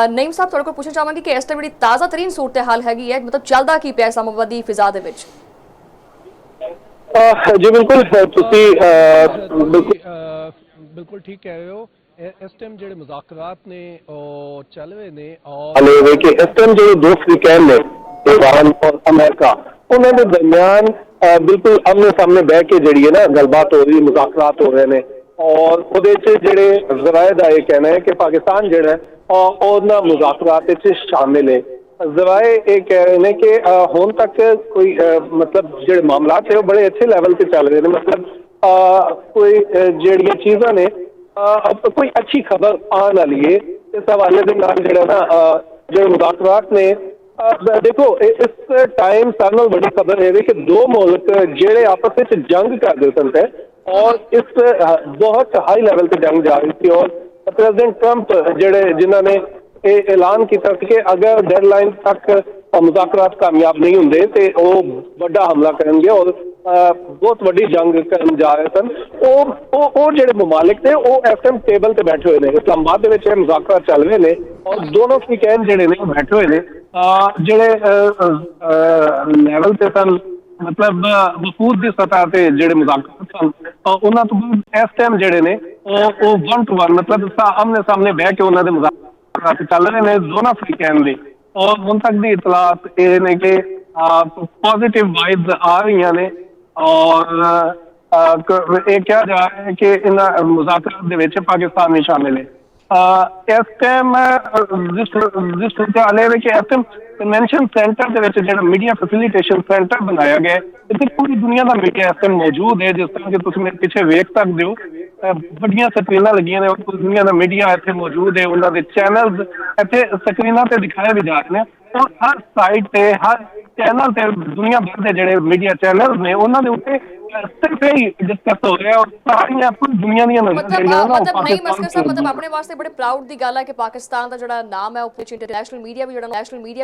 ਨਈਮ ਸਾਹਿਬ ਤੁਹਾਡੇ ਕੋਲ ਪੁੱਛਣਾ ਚਾਹਾਂਗੀ ਕਿ ਇਸ ਟਾਈਮ ਜਿਹੜੀ ਤਾਜ਼ਾ ਤਰੀਨ ਸੂਰਤ ਹਾਲ ਹੈਗੀ ਹੈ, ਮਤਲਬ ਚੱਲਦਾ ਕੀ ਪਿਆ ਇਸਲਾਮਾਬਾਦ ਦੀ ਫਿਜ਼ਾ ਦੇ ਵਿੱਚ? जी बिल्कुल बिल्कुल ठीक कह रहे हो। इस टाइम जो मुज़ाकरात ने चल रहे ने और कि इस टाइम जो दो अफ्रीकन ने ईरान और अमेरिका उन्होंने दरमियान बिल्कुल आमने सामने बह के जी है ना गलबात हो रही, मुज़ाकरात हो रहे हैं और जेडे ज़राए दा ये कहना है कि पाकिस्तान जो है उन्होंने मुज़ाकरात शामिल है। ज़राए ये कह रहे हैं कि हुण तक कोई मतलब जो मामला है वो बड़े अच्छे लैवल पे चल रहे हैं, मतलब कोई जड़ियाँ चीज़ा ने कोई अच्छी खबर आने वाली है। इस हवाले के नाल जो ना जो मुज़ाकरात ने देखो इस टाइम सारे नाल बड़ी खबर है कि दो मुल्क जेड़े आपस में जंग करते सन पे और इस बहुत हाई लेवल पे जंग जा रही थी और प्रेसिडेंट ट्रंप जेड़े जिन्होंने ऐलान किया कि अगर डेडलाइन तक मुज़ाकरात कामयाब नहीं होंगे तो वो बड़ा हमला करेंगे और बहुत बड़ी जंग करन जा रहे सन। वो जेडे ममालिक ने वो इस टाइम टेबल पे बैठे हुए हैं, इस्लामाबाद के मुज़ाकरात चल रहे हैं और दोनों अफ्रीकन जेडे ने बैठे हुए हैं जेडे लैवल पे सन, मतलब वफूद की सतह पे जेडे मुज़ाकरात सन उन्होंने तो बाद इस टाइम जेडे ने वो 1-to-1 मतलब आमने सामने बह के उन्होंने मुज़ाकरात चल रहे हैं दोनों अफ्रीकन की और हुण तक की इतलात ये ने कि पॉजिटिव वाइब्स आ रही ने और ये कहा जा रहा है कि इन मुज़ाकरात दे विच पाकिस्तान भी शामिल है। इस टाइम जिस सूरत हाल है कि इस टाइम कन्वेंशन सेंटर के विच जिहड़ा मीडिया फैसिलिटेशन सेंटर बनाया गया है इत्थे पूरी दुनिया का मीडिया इस टाइम मौजूद है, जिस तरह कि तुसीं मेरे पीछे वेख सकते हो बड़ियां स्क्रीनां लगियां ने और पूरी दुनिया का मीडिया इत्थे मौजूद है, उन्होंने चैनल्स इत्थे स्क्रीनां ते दिखाए भी जा रहे हैं और हर साइट पे हर चैनल ते दुनिया भर के जिहड़े मीडिया चैनल्स ने उन्होंने उत्ते सिर्फ यही डिस्कस हो रहा है और सारी पूरी दुनिया दी मतलब नहीं मस्कर साहब मतलब अपने वास्ते बड़े प्राउड दी गल है कि पाकिस्तान का जिहड़ा नाम है वो इंटरनेशनल मीडिया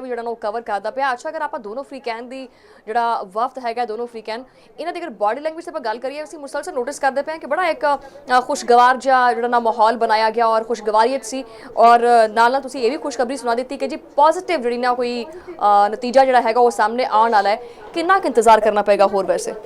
भी जिहड़ा कवर करदा पिया। अच्छा अगर आप दोनों अफ्रीकन दी जिहड़ा वफ्त हैगा दोनों अफ्रीकन इन्हां दी अगर बॉडी लैंग्वेज से गल करिए असीं मुसलसल नोटिस करते पे कि बड़ा एक खुशगवार जिहा ना माहौल बनाया गया और खुशगवारीत सी और नाल तुसीं ये भी खुशखबरी सुना दी कि जी पॉजिटिव जिहड़ी ना कोई नतीजा जिहड़ा हैगा वो सामने आने वाला है। कितना इंतजार करना पेगा होर वैसे?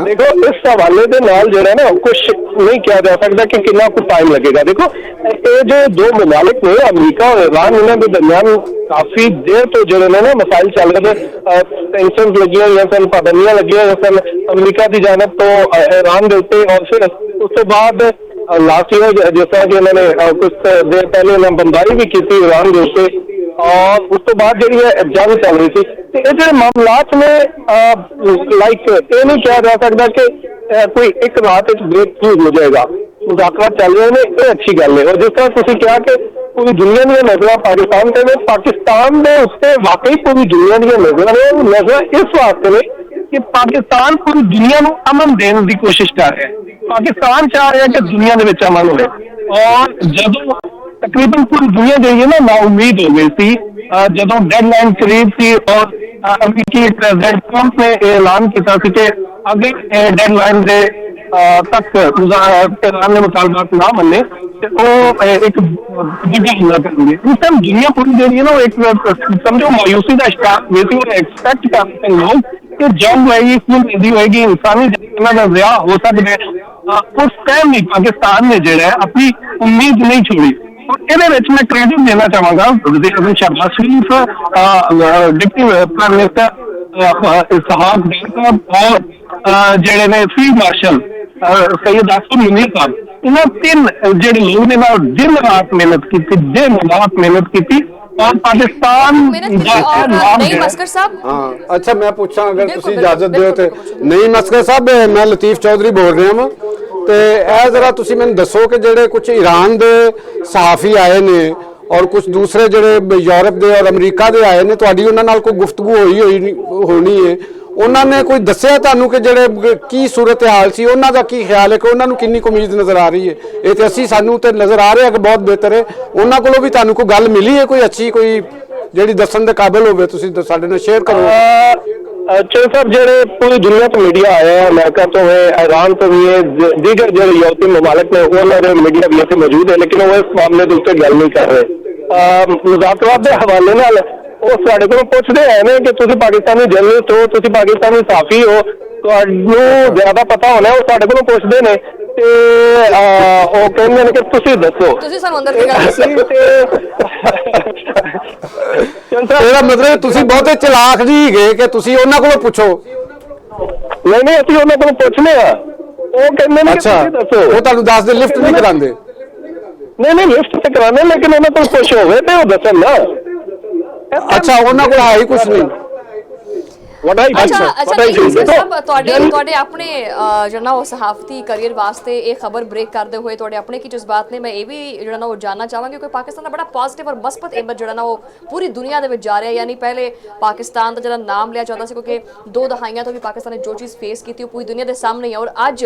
देखो इस हवाले के नाल जो है ना कुछ नहीं किया जा सकता कि कितना कुछ टाइम लगेगा। देखो ये जो दो ममालिक ने अमेरिका और ईरान इन्होंने दरमियान काफी देर तो जो है ना मसाइल चल रहे थे, टेंशन लगी हुई सन, पाबंदियां लगी हुई सन अमेरिका की जानब तो ईरान के उत्ते और फिर उस बाद लास्ट ईयर जिस तरह कि उन्होंने कुछ देर पहले उन्होंने बमबारी भी की थी ईरान के उत्ते और उस तो बाद जी जंग चल रही थी। तो ये जो मामलात में लाइक ये नहीं कहा जा सकता कि कोई एक रात ब्रेक थ्रू हो जाएगा। मुज़ाकरात चल रहे हैं ये अच्छी गल है और जिस तरह तुसीं कहा कि पूरी दुनिया दी नजर पाकिस्तान के पाकिस्तान के उत्ते वाकई पूरी दुनिया दी नजर है। नजर इस वास्ते ने कि पाकिस्तान पूरी दुनिया को अमन देने की कोशिश कर रहा है। पाकिस्तान चाह रहा है कि दुनिया के अमन हो और जदों तकरीबन पूरी दुनिया गई है ना उम्मीद हो गई थी जदों डेडलाइन करीब थी और अमेरिकी प्रेसिडेंट ट्रंप ने ऐलान किया कि अगर डेडलाइन के तक ईरान ने मुतालबात ना मने तो एक बड़ा हमला करेंगे। उस टाइम दुनिया पूरी दे रही है ना वो एक समझो मायूसी का शिकार हुई थी और एक्सपेक्ट करते हैं लोग कि जंग होएगी, खून तेजी होएगी, इंसानी का ज़िया हो सकता है। उस टाइम भी पाकिस्तान ने जो है अपनी उम्मीद नहीं छोड़ी और ये मैं क्रेडिट देना चाहूँगा शहबाज शरीफ डिप्टी प्राइम मिनिस्टर इसहाक डार और जेडे ने फील्ड मार्शल सैयद आसिम मुनीर साहब इन्होंने तीन जेडे लोग ने ना दिन रात मेहनत की थी, दिन रात मेहनत की थी और पाकिस्तान नहीं मस्कर साहब हाँ अच्छा मैं पूछा अगर तुसी इजाजत दो तो नहीं मस्कर साहब मैं लतीफ चौधरी बोल रहा हूँ तो यह जरा तुसी मैंने दसो कि जेडे कुछ ईरान के सहाफ़ी आए ने और कुछ दूसरे जेडे यूरोप के और अमरीका के आए ने तुहाडी उन्हां नाल कोई गुफ्तगू होनी है उन्होंने कोई दसिया तुहानू कि जेडे की सूरत हाल सी उन्हां दा की ख्याल है कि उन्होंने किन्नी को उम्मीद नज़र आ रही है? ये तो असी सानू तो नज़र आ रहा है कि बहुत बेहतर है, उन्होंने कोलों भी तुहानू कोई गल मिली है कोई अच्छी कोई जेडी दसन दे काबिल होवे तुसी साडे नाल शेयर करो। ਚੋ ਸਾਹਿਬ ਜਿਹੜੇ ਪੂਰੀ ਦੁਨੀਆ ਤੋਂ ਮੀਡੀਆ ਆਇਆ ਹੈ, ਅਮਰੀਕਾ ਤੋਂ ਹੈ, ईरान ਤੋਂ ਵੀ ਹੈ, ਦੀਗਰ ਜਿਹੜੇ ਯੂਰਪੀ ਮਮਾਲਕ ਨੇ ਉਹਨਾਂ ਦੇ ਮੀਡੀਆ ਵੀ ਇੱਥੇ ਮੌਜੂਦ ਹੈ, ਲੇਕਿਨ ਉਹ ਇਸ ਮਾਮਲੇ ਦੇ ਉੱਤੇ ਗੱਲ ਨਹੀਂ ਕਰ ਰਹੇ। ਮੁਜ਼ਾਕਰਾਤ ਦੇ ਹਵਾਲੇ ਨਾਲ ਉਹ ਸਾਡੇ ਕੋਲ ਪੁੱਛਦੇ ਹੈ ਨੇ ਕਿ ਤੁਸੀਂ ਪਾਕਿਸਤਾਨੀ ਜਰਨਲਿਸਟ ਹੋ, ਤੁਸੀਂ ਪਾਕਿਸਤਾਨੀ ਸਾਫੀ ਹੋ, ਤੁਹਾਨੂੰ ਜ਼ਿਆਦਾ ਪਤਾ ਹੋਣਾ। ਉਹ ਸਾਡੇ ਕੋਲੋਂ ਪੁੱਛਦੇ ਨੇ ਤੇ ਉਹ ਕਹਿੰਦੇ ਨੇ ਕਿ ਤੁਸੀਂ ਦੱਸੋ, ਤੁਸੀਂ ਸਾਨੂੰ ਅੰਦਰ ਦੀ ਗੱਲ ਦੱਸੋ। ਇਹਦਾ ਮਤਲਬ ਤੁਸੀਂ ਬਹੁਤੇ ਚਲਾਕ ਨਹੀਂ ਹੈਗੇ ਕਿ ਤੁਸੀਂ ਉਹਨਾਂ ਕੋਲੋਂ ਪੁੱਛੋ। ਨਹੀਂ ਅਸੀਂ ਉਹਨਾਂ ਕੋਲੋਂ ਪੁੱਛਨੇ ਆ, ਉਹ ਕਹਿੰਦੇ ਨੇ ਕਿ ਅੱਛਾ, ਤੁਸੀਂ ਦੱਸੋ। ਉਹ ਤੁਹਾਨੂੰ ਦੱਸਦੇ, ਲਿਫਟ ਨਹੀਂ ਕਰਾਉਂਦੇ? ਨਹੀਂ ਲਿਸਟ ਤੇ ਕਰਾਣੇ, ਲੇਕਿਨ ਉਹਨਾਂ ਕੋਲ ਕੁਛ ਹੋਵੇ ਤੇ ਉਹ ਦੱਸਣ ਨਾ। ਅੱਛਾ, ਉਹਨਾਂ ਕੋਲ ਹੈ ਹੀ ਕੁਛ ਨਹੀਂ। ਤੁਹਾਡੇ ਆਪਣੇ ਜਿਹੜਾ ਨਾ ਉਹ ਸਹਾਫਤੀ ਕਰੀਅਰ ਵਾਸਤੇ ਇਹ ਖਬਰ ਬ੍ਰੇਕ ਕਰਦੇ ਹੋਏ ਤੁਹਾਡੇ ਆਪਣੇ ਕੀ ਜਜ਼ਬਾਤ ਨੇ, ਮੈਂ ਇਹ ਵੀ ਜਿਹੜਾ ਨਾ ਉਹ ਜਾਨਣਾ ਚਾਹਾਂਗੀ ਕਿ ਪਾਕਿਸਤਾਨ ਦਾ ਬੜਾ ਪੋਜ਼ਿਟਿਵ ਔਰ ਮਸਬਤ ਇਮੇਜ ਜਿਹੜਾ ਨਾ ਉਹ ਪੂਰੀ ਦੁਨੀਆ ਦੇ ਵਿੱਚ ਜਾ ਰਿਹਾ। ਯਾਨੀ ਪਹਿਲੇ ਪਾਕਿਸਤਾਨ ਦਾ ਜਿਹੜਾ ਨਾਮ ਲਿਆ ਜਾਂਦਾ ਸੀ, ਕਿਉਂਕਿ 2 ਦਹਾਈਆਂ ਤੋਂ ਵੀ ਪਾਕਿਸਤਾਨ ਨੇ ਜੋ ਚੀਜ਼ ਫੇਸ ਕੀਤੀ ਉਹ ਪੂਰੀ ਦੁਨੀਆ ਦੇ ਸਾਹਮਣੇ ਹੈ, ਔਰ ਅੱਜ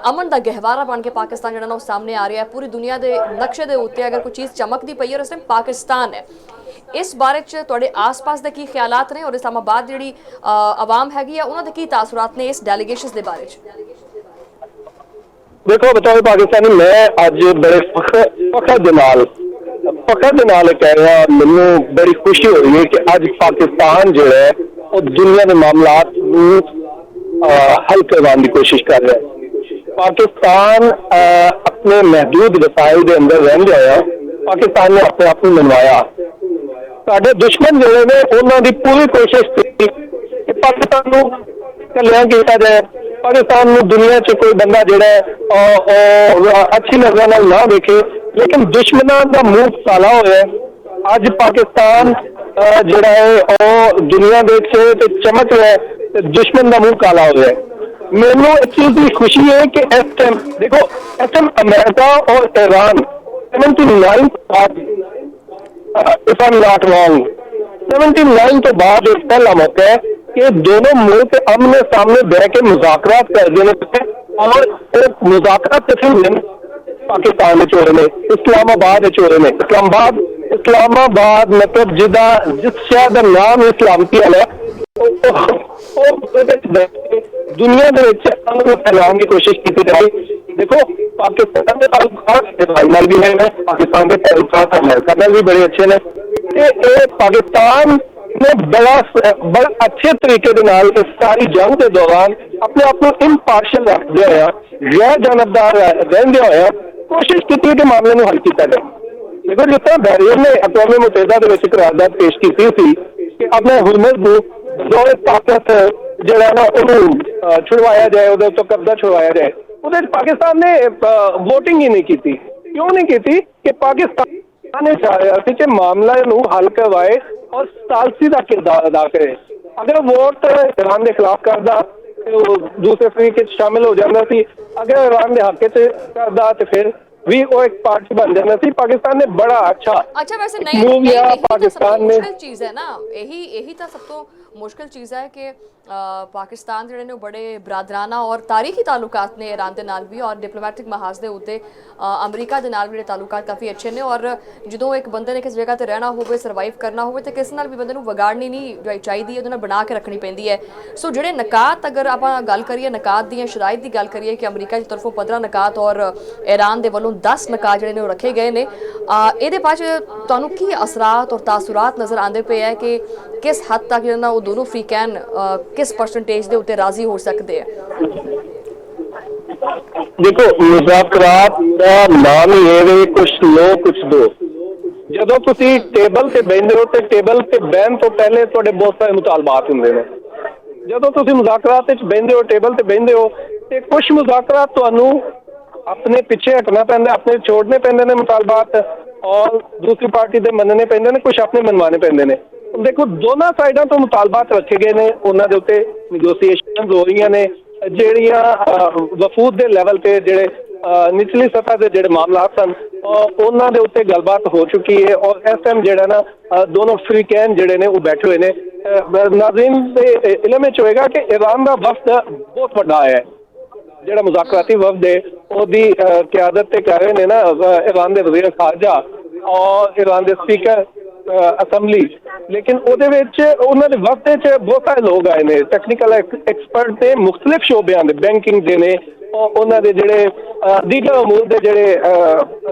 ਅਮਨ ਦਾ ਗਹਿਵਾਰਾ ਬਣ ਕੇ ਪਾਕਿਸਤਾਨ ਜਿਹੜਾ ਨਾ ਉਹ ਸਾਹਮਣੇ ਆ ਰਿਹਾ ਹੈ। ਪੂਰੀ ਦੁਨੀਆ ਦੇ ਨਕਸ਼ੇ ਦੇ ਉੱਤੇ ਅਗਰ ਕੋਈ ਚੀਜ਼ ਚਮਕਦੀ ਪਈ ਹੈ ਔਰ ਇਸ ਟਾਈਮ ਪਾਕਿਸਤਾਨ ਹੈ। ਇਸ ਬਾਰੇ ਚ ਤੁਹਾਡੇ ਆਸ-ਪਾਸ ਦੇ ਕੀ ਖਿਆਲਾਤ ਨੇ, ਔਰ ਇਸਲਾਮਾਬਾਦ ਜਿਹੜੀ ਆਵਾਮ ਹੈਗੀ ਆ ਉਹਨਾਂ ਦੇ ਕੀ ਤਾਸੁਰਾਤ ਨੇ ਇਸ ਡੈਲੀਗੇਸ਼ਨਸ ਦੇ ਬਾਰੇ ਚ? ਦੇਖੋ ਬਤਾਓ ਪਾਕਿਸਤਾਨੀ, ਮੈਂ ਅੱਜ ਬੜੇ ਫਖਰ ਦੇ ਨਾਲ ਕਹਿ ਰਿਹਾ, ਮੈਨੂੰ ਬੜੀ ਖੁਸ਼ੀ ਹੋ ਰਹੀ ਹੈ ਕਿ ਅੱਜ ਪਾਕਿਸਤਾਨ ਜਿਹੜਾ ਹੈ ਉਹ ਦੁਨੀਆ ਦੇ ਮਾਮਲਾਤ ਨੂੰ ਹੱਲ ਕਰਵਾਉਣ ਦੀ ਕੋਸ਼ਿਸ਼ ਕਰ ਰਿਹਾ ਹੈ। ਪਾਕਿਸਤਾਨ ਆਪਣੇ ਮਹਿਦੂਦ ਵਸਾਇਲ ਦੇ ਅੰਦਰ ਰਹਿੰਦੇ ਹੋਇਆ ਪਾਕਿਸਤਾਨ ਨੇ ਆਪਣੇ ਆਪ ਨੂੰ ਮਨਵਾਇਆ। ਸਾਡੇ ਦੁਸ਼ਮਣ ਜਿਹੜੇ ਨੇ ਉਹਨਾਂ ਦੀ ਪੂਰੀ ਕੋਸ਼ਿਸ਼ ਕੀਤੀ ਕਿ ਪਾਕਿਸਤਾਨ ਨੂੰ ਕਲਿਆਂ ਕੀਤਾ ਜਾਏ, ਪਾਕਿਸਤਾਨ ਨੂੰ ਦੁਨੀਆ 'ਚ ਕੋਈ ਬੰਦਾ ਜਿਹੜਾ ਉਹ ਅੱਛੀ ਨਜ਼ਰਾਂ ਨਾਲ ਨਾ ਦੇਖੇ, ਲੇਕਿਨ ਦੁਸ਼ਮਣਾਂ ਦਾ ਮੂੰਹ ਕਾਲਾ ਹੋਇਆ। ਅੱਜ ਪਾਕਿਸਤਾਨ ਜਿਹੜਾ ਹੈ ਉਹ ਦੁਨੀਆ ਦੇ ਵਿੱਚ ਚਮਕ ਰਿਹਾ ਤੇ ਦੁਸ਼ਮਣ ਦਾ ਮੂੰਹ ਕਾਲਾ ਹੋਇਆ। ਮੈਨੂੰ ਇਸ ਚੀਜ਼ ਦੀ ਖੁਸ਼ੀ ਹੈ ਕਿ ਇਸ ਟਾਈਮ ਦੇਖੋ, ਇਸ ਟਾਈਮ ਅਮਰੀਕਾ ਔਰ Iran 79 if I'm not wrong 79 ਤੋਂ ਬਾਅਦ ਇੱਕ ਪਹਿਲਾ ਮੌਕਾ ਹੈ ਕਿ ਦੋਨੋਂ ਮੁਲਕ ਆਮਨੇ ਸਾਹਮਣੇ ਬਹਿ ਕੇ ਮੁਜ਼ਾਕਰਾਤ ਕਰਦੇ ਨੇ, ਔਰ ਉਹ ਮੁਜ਼ਾਕਰਾਤ ਸਿਰਫ ਪਾਕਿਸਤਾਨ ਵਿੱਚ ਹੋ ਰਹੇ ਨੇ, ਇਸਲਾਮਾਬਾਦ ਵਿੱਚ ਹੋ ਰਹੇ ਨੇ। ਇਸਲਾਮਾਬਾਦ ਮਤਲਬ ਜਿਸ ਸ਼ਹਿਰ ਦਾ ਨਾਮ ਇਸਲਾਮਤੀ ਹੈ, ਉਹ ਦੁਨੀਆ ਦੇ ਵਿੱਚ ਅਮਨ ਫੈਲਾਉਣ ਦੀ ਕੋਸ਼ਿਸ਼ ਕੀਤੀ ਜਾ ਰਹੀ। देखो पाकिस्तान के ताल्लुकात ਨਾਲ भी है, पाकिस्तान के ताल्लुकात अमेरिका ਨਾਲ भी बड़े अच्छे ने। पाकिस्तान ने बड़ा अच्छे तरीके ਦੇ ਨਾਲ ਇਸ ਸਾਰੀ ਜੰਗ ਦੇ ਦੌਰਾਨ ਆਪਣੇ ਆਪ ਨੂੰ ਇੰਪਾਰਸ਼ਲ ਰੱਖਦੇ ਹੋਇਆ, ਗੈਰ ਜਾਨਬਦਾਰ ਰਹਿੰਦੇ ਹੋਇਆ ਕੋਸ਼ਿਸ਼ ਕੀਤੀ ਕਿ ਮਾਮਲੇ ਨੂੰ ਹੱਲ ਕੀਤਾ ਜਾਏ। ਦੇਖੋ ਜਿਸ ਤਰ੍ਹਾਂ ਬਹਿਰੀਨ ਨੇ ਅਕਵਾਮ ਮੁਤਹਿਦਾ ਦੇ ਵਿੱਚ ਕਰਾਰਦਾਦ ਪੇਸ਼ ਕੀਤੀ ਸੀ ਕਿ ਆਪਣੇ ਹੁਕੂਮਤ ਨੂੰ ਦੋਵੇਂ ਤਾਕਤ ਜਿਹੜਾ ਨਾ ਉਹਨੂੰ ਛੁਡਵਾਇਆ ਜਾਏ, ਉਹਦੇ ਉੱਤੇ ਕਬਜ਼ਾ ਛੁਡਵਾਇਆ ਜਾਏ। ਉਹਦੇ ਪਾਕਿਸਤਾਨ ਨੇ ਵੋਟਿੰਗ ਹੀ ਨਹੀਂ ਕੀਤੀ। ਕਿਉਂ ਨਹੀਂ ਕੀਤੀ? ਕਿ ਪਾਕਿਸਤਾਨ ਨੇ ਚਾਹਿਆ ਸੀ ਕਿ ਮਾਮਲੇ ਨੂੰ ਹੱਲ ਕਰਵਾਏ ਔਰ ਸਾਲਸੀ ਦਾ ਕਿਰਦਾਰ ਅਦਾ ਕਰੇ। ਅਗਰ ਵੋਟ ईरान ਦੇ ਖਿਲਾਫ ਕਰਦਾ ਤੇ ਉਹ ਦੂਸਰੇ ਫਰੀਕ ਵਿੱਚ ਸ਼ਾਮਿਲ ਹੋ ਜਾਂਦਾ ਸੀ, ਅਗਰ ईरान ਦੇ ਹੱਕ 'ਚ ਕਰਦਾ ਤੇ ਫਿਰ ਵੀ ਉਹ ਇੱਕ ਪਾਰਟੀ ਬਣ ਜਾਣਾ ਸੀ। ਪਾਕਿस्तान ने बड़ा अच्छा वैसे नहीं पाकिस्तान ने मुश्किल चीज है ना, यही तो सब तो मुश्किल चीज़ है कि पाकिस्तान ਜਿਹੜੇ ਨੇ ਬੜੇ ਬਰਾਦਰਾਨਾ ਔਰ ਤਾਰੀਖੀ ਤਾਲੁਕਾਤ ਨੇ ईरान ਦੇ ਨਾਲ ਵੀ, ਔਰ ਡਿਪਲੋਮੈਟਿਕ ਮਹਾਜ਼ ਦੇ ਉੱਤੇ ਅਮਰੀਕਾ ਦੇ ਨਾਲ ਵੀ ਤਾਲੁਕਾਤ ਕਾਫੀ ਅੱਛੇ ਨੇ। ਔਰ ਜਦੋਂ ਇੱਕ ਬੰਦੇ ਨੇ ਕਿਸ ਜਗ੍ਹਾ ਤੇ ਰਹਿਣਾ ਹੋਵੇ, ਸਰਵਾਈਵ ਕਰਨਾ ਹੋਵੇ ਤੇ ਕਿਸੇ ਨਾਲ ਵੀ ਬੰਦੇ ਨੂੰ ਵਿਗਾੜਨੀ ਨਹੀਂ ਚਾਹੀਦੀ, ਉਹਦੇ ਨਾਲ ਬਣਾ ਕੇ ਰੱਖਣੀ ਪੈਂਦੀ ਹੈ। ਸੋ ਜਿਹੜੇ ਨਕਾਤ, ਅਗਰ ਆਪਾਂ ਗੱਲ ਕਰੀਏ ਨਕਾਤ ਦੀਆਂ ਸ਼ਰਾਇਤ ਦੀ ਗੱਲ ਕਰੀਏ ਕਿ ਅਮਰੀਕਾ ਦੀ ਤਰਫੋਂ 15 ਨਕਾਤ ਔਰ ईरान ਦੇ ਵੱਲੋਂ 10 ਨਕਾਤ ਜਿਹੜੇ ਨੇ ਉਹ ਰੱਖੇ ਗਏ ਨੇ, ਇਹਦੇ ਬਾਅਦ ਤੁਹਾਨੂੰ ਕੀ ਅਸਰਾਤ ਔਰ ਤਾਸੁਰਾਤ ਨਜ਼ਰ ਆਉਂਦੇ ਪਏ ਹੈ ਕਿ ਕਿਸ ਹੱਦ ਤੱਕ ਜਿਹੜਾ ਨਾ ਉਹ ਦੋਨੋਂ ਫਰੀਕੈਨ किस परसेंटेज ਦੇ ਉੱਤੇ ਰਾਜ਼ੀ ਹੋ ਸਕਦੇ ਆ? देखो मुज़ाकरात ਦਾ ਨਾਮ ਹੀ ਹੈ ਕੁਛ ਲੋ ਕੁਛ ਦੋ। ਜਦੋਂ ਤੁਸੀਂ ਟੇਬਲ ਤੇ ਬੈਠਦੇ ਹੋ ਤੇ ਟੇਬਲ ਤੇ ਬਹਿਣ ਤੋਂ ਪਹਿਲੇ ਤੁਹਾਡੇ ਬਹੁਤ ਸਾਰੇ ਮੁਤਾਲਬਾਤ ਹੁੰਦੇ ਨੇ। ਜਦੋਂ ਤੁਸੀਂ ਮੁਜ਼ਾਕਰਾਤ ਵਿੱਚ ਬੈਠਦੇ ਹੋ, ਟੇਬਲ ਤੇ ਬੈਠਦੇ ਹੋ ਤੇ ਕੁਛ ਮੁਜ਼ਾਕਰਾਤ ਤੁਹਾਨੂੰ ਆਪਣੇ ਪਿੱਛੇ ਹਟਣਾ ਪੈਂਦਾ, ਆਪਣੇ ਛੋੜਨੇ ਪੈਂਦੇ ਨੇ ਮੁਤਾਲਬਾਤ, ਔਰ ਦੂਸਰੀ ਪਾਰਟੀ ਦੇ ਮੰਨਣੇ ਪੈਂਦੇ ਨੇ, ਕੁਛ ਆਪਣੇ ਮਨਵਾਣੇ ਪੈਂਦੇ ਨੇ। ਦੇਖੋ ਦੋਨਾਂ ਸਾਈਡਾਂ ਤੋਂ ਮੁਤਾਲਬਾਤ ਰੱਖੇ ਗਏ ਨੇ, ਉਹਨਾਂ ਦੇ ਉੱਤੇ ਨੈਗੋਸੀਏਸ਼ਨ ਹੋ ਰਹੀਆਂ ਨੇ। ਜਿਹੜੀਆਂ ਵਫੂਦ ਦੇ ਲੈਵਲ ਤੇ ਜਿਹੜੇ ਨਿਚਲੀ ਸਤ੍ਹਾ ਦੇ ਜਿਹੜੇ ਮਾਮਲਾਤ ਸਨ ਉਹਨਾਂ ਦੇ ਉੱਤੇ ਗੱਲਬਾਤ ਹੋ ਚੁੱਕੀ ਹੈ, ਔਰ ਇਸ ਟਾਈਮ ਜਿਹੜਾ ਨਾ ਦੋਨੋਂ ਫਰੀਕੈਨ ਜਿਹੜੇ ਨੇ ਉਹ ਬੈਠੇ ਹੋਏ ਨੇ। ਨਾਜ਼ਰੀਨ ਦੇ ਇਲਮ ਵਿੱਚ ਹੋਏਗਾ ਕਿ ईरान ਦਾ ਵਫਦ ਬਹੁਤ ਵੱਡਾ ਹੈ, ਜਿਹੜਾ ਮੁਜ਼ਾਕਰਾਤੀ ਵਫਦ ਹੈ ਉਹਦੀ ਕਿਆਦਤ ਤੇ ਕਰ ਰਹੇ ਨੇ ਨਾ ईरान ਦੇ ਵਜ਼ੀਰ ਖਾਰਜਾ ਔਰ ईरान ਦੇ ਸਪੀਕਰ ਅਸੈਂਬਲੀ, ਲੇਕਿਨ ਉਹਦੇ ਵਿੱਚ ਉਹਨਾਂ ਦੇ ਵਫਦ 'ਚ ਬਹੁਤ ਸਾਰੇ ਲੋਕ ਆਏ ਨੇ, ਟੈਕਨੀਕਲ ਐਕਸਪਰਟ ਨੇ, ਮੁਖਤਲਿਫ ਸ਼ੋਬਿਆਂ ਦੇ, ਬੈਂਕਿੰਗ ਦੇ ਨੇ, ਉਹਨਾਂ ਦੇ ਜਿਹੜੇ ਦੀਗਰ ਅਮੂਰ ਦੇ ਜਿਹੜੇ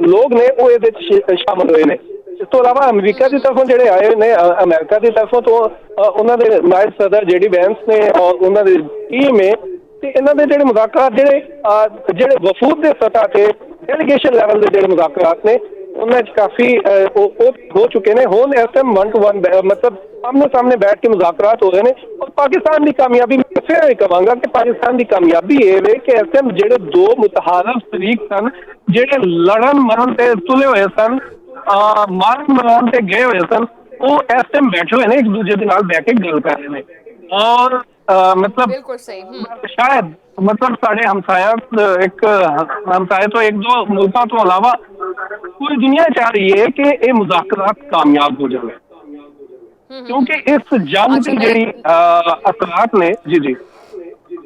ਲੋਕ ਨੇ ਉਹ ਇਹਦੇ 'ਚ ਸ਼ਾਮਲ ਹੋਏ ਨੇ। ਇਸ ਤੋਂ ਇਲਾਵਾ ਅਮਰੀਕਾ ਦੀ ਤਰਫੋਂ ਜਿਹੜੇ ਆਏ ਨੇ, ਅਮਰੀਕਾ ਦੀ ਤਰਫੋਂ ਤੋਂ ਉਹਨਾਂ ਦੇ ਨਾਇਬ ਸਦਰ ਜਿਹੜੀ ਵੈਂਸ ਨੇ ਔਰ ਉਹਨਾਂ ਦੀ ਟੀਮ ਹੈ, ਤੇ ਇਹਨਾਂ ਦੇ ਜਿਹੜੇ ਮੁਜ਼ਾਕਰਾਤ ਜਿਹੜੇ ਵਫੂਦ ਦੇ ਸਤਹ ਤੇ ਡੈਲੀਗੇਸ਼ਨ ਲੈਵਲ ਦੇ ਜਿਹੜੇ ਮੁਜ਼ਾਕਰਾਤ ਨੇ ਉਹਨਾਂ 'ਚ ਕਾਫੀ ਉਹ ਹੋ ਚੁੱਕੇ ਨੇ। ਹੁਣ ਇਸ ਟਾਈਮ 1 to 1 ਮਤਲਬ ਆਮਨੇ ਸਾਹਮਣੇ ਬੈਠ ਕੇ ਮੁਜ਼ਾਕਰਾਤ ਹੋ ਰਹੇ ਨੇ। ਔਰ ਪਾਕਿਸਤਾਨ ਦੀ ਕਾਮਯਾਬੀ, ਮੈਂ ਫਿਰ ਇਹ ਕਹਾਂਗਾ ਕਿ ਪਾਕਿਸਤਾਨ ਦੀ ਕਾਮਯਾਬੀ ਇਹ ਵੇ ਕਿ ਇਸ ਟਾਈਮ ਜਿਹੜੇ ਦੋ ਮੁਤਹਾਰਫ ਤਰੀਕ ਸਨ, ਜਿਹੜੇ ਲੜਨ ਮਰਨ ਤੇ ਤੁਲੇ ਹੋਏ ਸਨ, ਮਾਰਨ ਮਰਾਉਣ ਤੇ ਗਏ ਹੋਏ ਸਨ, ਉਹ ਇਸ ਟਾਈਮ ਬੈਠੇ ਹੋਏ ਨੇ, ਇੱਕ ਦੂਜੇ ਦੇ ਨਾਲ ਬਹਿ ਕੇ ਗੱਲ ਕਰ ਰਹੇ ਨੇ। ਔਰ ਮਤਲਬ ਬਿਲਕੁਲ ਸਹੀ। ਸ਼ਾਇਦ ਮਤਲਬ ਸਾਡੇ ਇੱਕ ਹਮਸਾਏ ਤੋਂ 1-2 ਮੁਲਕਾਂ ਤੋਂ ਇਲਾਵਾ ਪੂਰੀ ਦੁਨੀਆ ਚਾਹ ਰਹੀ ਹੈ ਕਿ ਇਹ ਮੁਜ਼ਾਕਰਾਤ ਕਾਮਯਾਬ ਹੋ ਜਾਵੇ, ਕਿਉਂਕਿ ਇਸ ਜੰਗ ਦੀ ਜਿਹੜੀ ਅਸਰਾਤ ਨੇ। ਜੀ